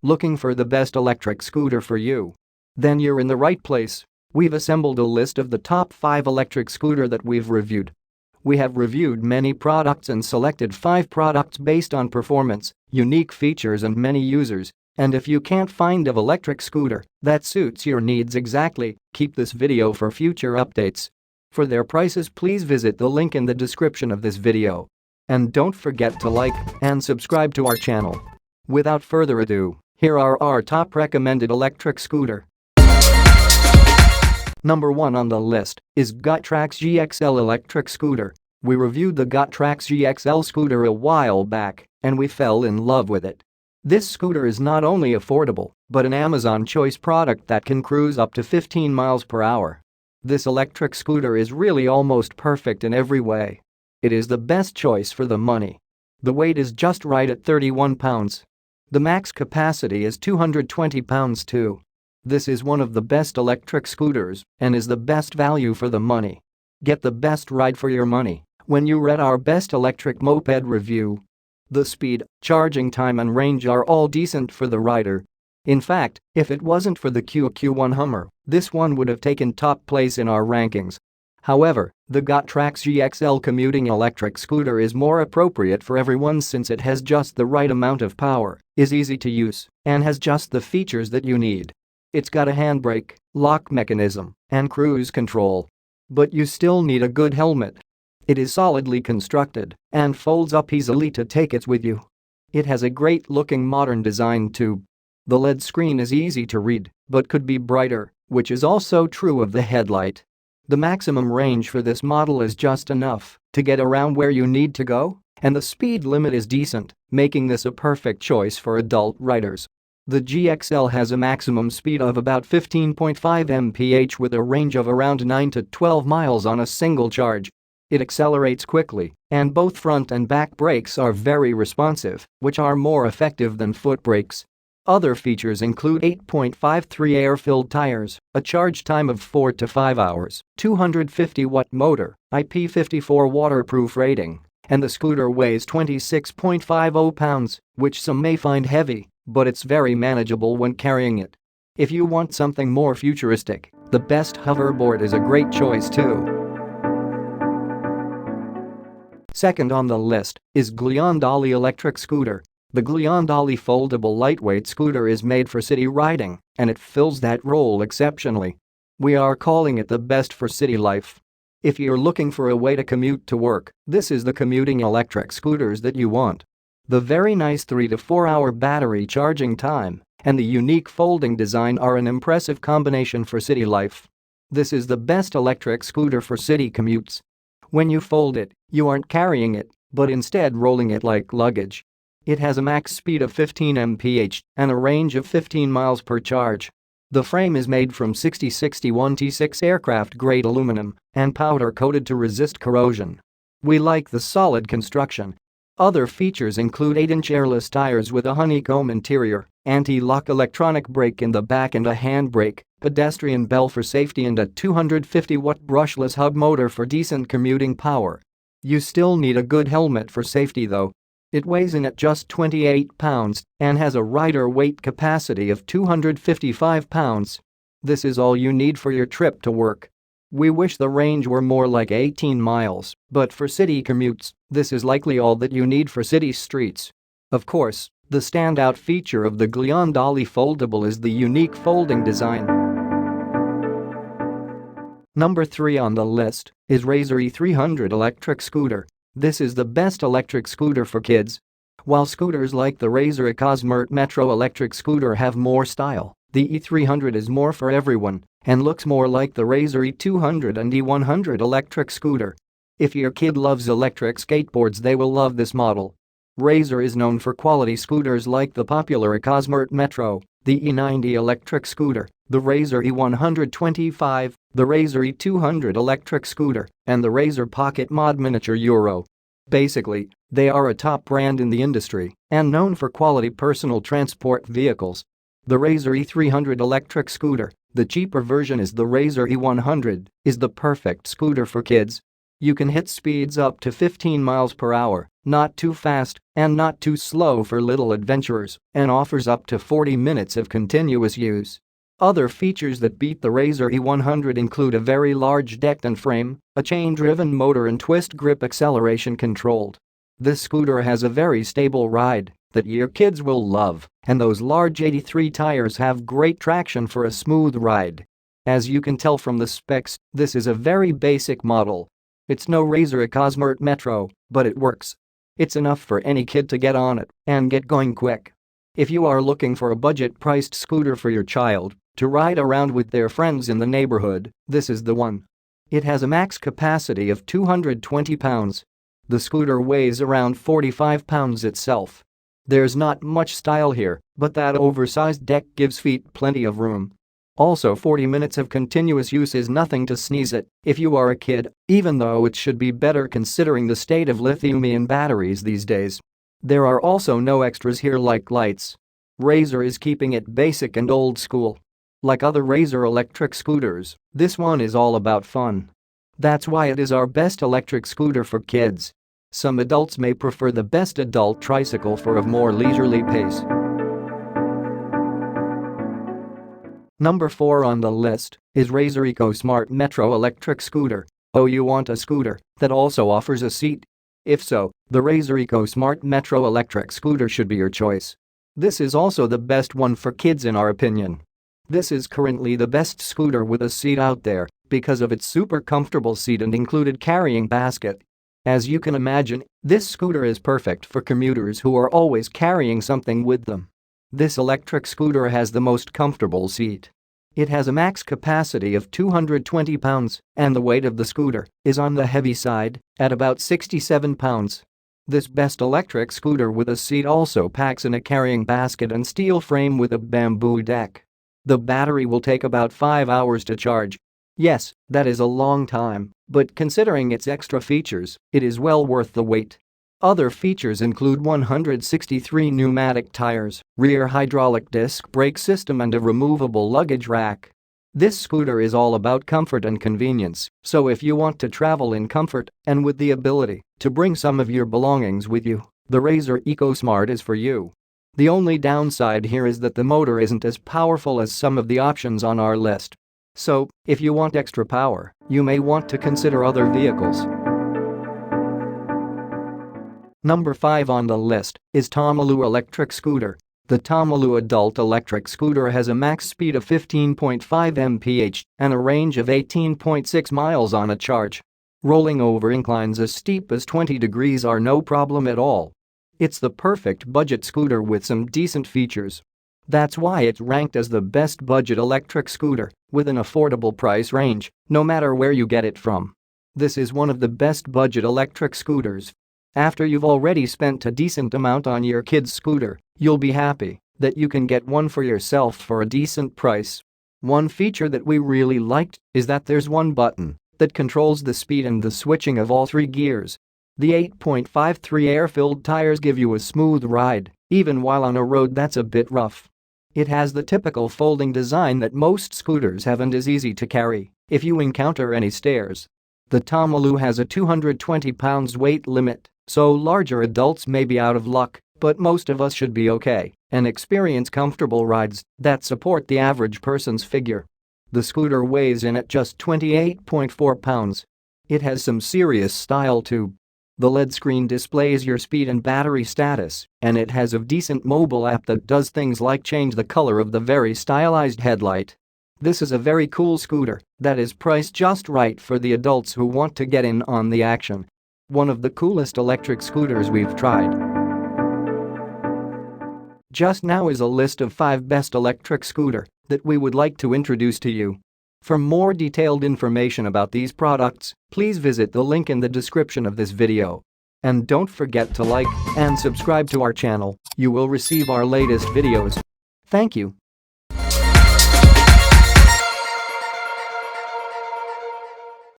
Looking for the best electric scooter for you? Then you're in the right place. We've assembled a list of the top 5 electric scooter that we've reviewed. We have reviewed many products and selected 5 products based on performance, unique features and many users. And if you can't find an electric scooter that suits your needs exactly, keep this video for future updates. For their prices, please visit the link in the description of this video. And don't forget to like and subscribe to our channel. Without further ado, here are our top recommended electric scooter. Number 1 on the list is GoTrax GXL electric scooter. We reviewed the GoTrax GXL scooter a while back, and we fell in love with it. This scooter is not only affordable, but an Amazon choice product that can cruise up to 15 miles per hour. This electric scooter is really almost perfect in every way. It is the best choice for the money. The weight is just right at 31 pounds. The max capacity is 220 pounds too. This is one of the best electric scooters and is the best value for the money. Get the best ride for your money when you read our best electric moped review. The speed, charging time and range are all decent for the rider. In fact, if it wasn't for the QQ1 Hummer, this one would have taken top place in our rankings. However, the GoTrax GXL commuting electric scooter is more appropriate for everyone since it has just the right amount of power, is easy to use, and has just the features that you need. It's got a handbrake, lock mechanism, and cruise control. But you still need a good helmet. It is solidly constructed and folds up easily to take it with you. It has a great-looking modern design too. The LED screen is easy to read, but could be brighter, which is also true of the headlight. The maximum range for this model is just enough to get around where you need to go, and the speed limit is decent, making this a perfect choice for adult riders. The GXL has a maximum speed of about 15.5 mph with a range of around 9 to 12 miles on a single charge. It accelerates quickly, and both front and back brakes are very responsive, which are more effective than foot brakes. Other features include 8.53 air-filled tires, a charge time of 4 to 5 hours, 250-watt motor, IP54 waterproof rating, and the scooter weighs 26.50 pounds, which some may find heavy, but it's very manageable when carrying it. If you want something more futuristic, the best hoverboard is a great choice too. Second on the list is Glion Dolly electric scooter. The Glion Dolly foldable lightweight scooter is made for city riding, and it fills that role exceptionally. We are calling it the best for city life. If you're looking for a way to commute to work, this is the commuting electric scooters that you want. The very nice 3 to 4 hour battery charging time and the unique folding design are an impressive combination for city life. This is the best electric scooter for city commutes. When you fold it, you aren't carrying it, but instead rolling it like luggage. It has a max speed of 15 mph and a range of 15 miles per charge. The frame is made from 6061 T6 aircraft-grade aluminum and powder-coated to resist corrosion. We like the solid construction. Other features include 8-inch airless tires with a honeycomb interior, anti-lock electronic brake in the back and a handbrake, pedestrian bell for safety and a 250-watt brushless hub motor for decent commuting power. You still need a good helmet for safety though. It weighs in at just 28 pounds and has a rider weight capacity of 255 pounds. This is all you need for your trip to work. We wish the range were more like 18 miles, but for city commutes, this is likely all that you need for city streets. Of course, the standout feature of the Glion Dolly foldable is the unique folding design. Number 3 on the list is Razor E300 electric scooter. This is the best electric scooter for kids. While scooters like the Razor EcoSmart Metro electric scooter have more style, the E300 is more for everyone and looks more like the Razor E200 and E100 electric scooter. If your kid loves electric skateboards, they will love this model. Razor is known for quality scooters like the popular EcoSmart Metro, the E90 electric scooter, the Razor E125, the Razor E200 electric scooter, and the Razor Pocket Mod Miniature Euro. Basically, they are a top brand in the industry and known for quality personal transport vehicles. The Razor E300 electric scooter, the cheaper version is the Razor E100, is the perfect scooter for kids. You can hit speeds up to 15 miles per hour, not too fast and not too slow for little adventurers, and offers up to 40 minutes of continuous use. Other features that beat the Razor E100 include a very large deck and frame, a chain-driven motor and twist grip acceleration controlled. This scooter has a very stable ride that your kids will love, and those large 83 tires have great traction for a smooth ride. As you can tell from the specs, this is a very basic model. It's no Razor EcoSmart Metro, but it works. It's enough for any kid to get on it and get going quick. If you are looking for a budget-priced scooter for your child to ride around with their friends in the neighborhood, this is the one. It has a max capacity of 220 pounds. The scooter weighs around 45 pounds itself. There's not much style here, but that oversized deck gives feet plenty of room. Also, 40 minutes of continuous use is nothing to sneeze at if you are a kid, even though it should be better considering the state of lithium-ion batteries these days. There are also no extras here like lights. Razor is keeping it basic and old school. Like other Razor electric scooters, this one is all about fun. That's why it is our best electric scooter for kids. Some adults may prefer the best adult tricycle for a more leisurely pace. Number 4 on the list is Razor EcoSmart Metro Electric Scooter. Oh, you want a scooter that also offers a seat? If so, the Razor EcoSmart Metro Electric Scooter should be your choice. This is also the best one for kids in our opinion. This is currently the best scooter with a seat out there because of its super comfortable seat and included carrying basket. As you can imagine, this scooter is perfect for commuters who are always carrying something with them. This electric scooter has the most comfortable seat. It has a max capacity of 220 pounds, and the weight of the scooter is on the heavy side at about 67 pounds. This best electric scooter with a seat also packs in a carrying basket and steel frame with a bamboo deck. The battery will take about 5 hours to charge. Yes, that is a long time, but considering its extra features, it is well worth the wait. Other features include 163 pneumatic tires, rear hydraulic disc brake system and a removable luggage rack. This scooter is all about comfort and convenience, so if you want to travel in comfort and with the ability to bring some of your belongings with you, the Razor EcoSmart is for you. The only downside here is that the motor isn't as powerful as some of the options on our list. So, if you want extra power, you may want to consider other vehicles. Number 5 on the list is TOMOLOO Electric Scooter. The TOMOLOO Adult Electric Scooter has a max speed of 15.5 mph and a range of 18.6 miles on a charge. Rolling over inclines as steep as 20 degrees are no problem at all. It's the perfect budget scooter with some decent features. That's why it's ranked as the best budget electric scooter with an affordable price range, no matter where you get it from. This is one of the best budget electric scooters. After you've already spent a decent amount on your kid's scooter, you'll be happy that you can get one for yourself for a decent price. One feature that we really liked is that there's one button that controls the speed and the switching of all 3 gears. The 8.53 air-filled tires give you a smooth ride, even while on a road that's a bit rough. It has the typical folding design that most scooters have and is easy to carry if you encounter any stairs. The TOMOLOO has a 220 pounds weight limit, so larger adults may be out of luck, but most of us should be okay and experience comfortable rides that support the average person's figure. The scooter weighs in at just 28.4 pounds. It has some serious style too. The LED screen displays your speed and battery status, and it has a decent mobile app that does things like change the color of the very stylized headlight. This is a very cool scooter that is priced just right for the adults who want to get in on the action. One of the coolest electric scooters we've tried. Just now is a list of 5 best electric scooter that we would like to introduce to you. For more detailed information about these products, please visit the link in the description of this video. And don't forget to like and subscribe to our channel. You will receive our latest videos. Thank you.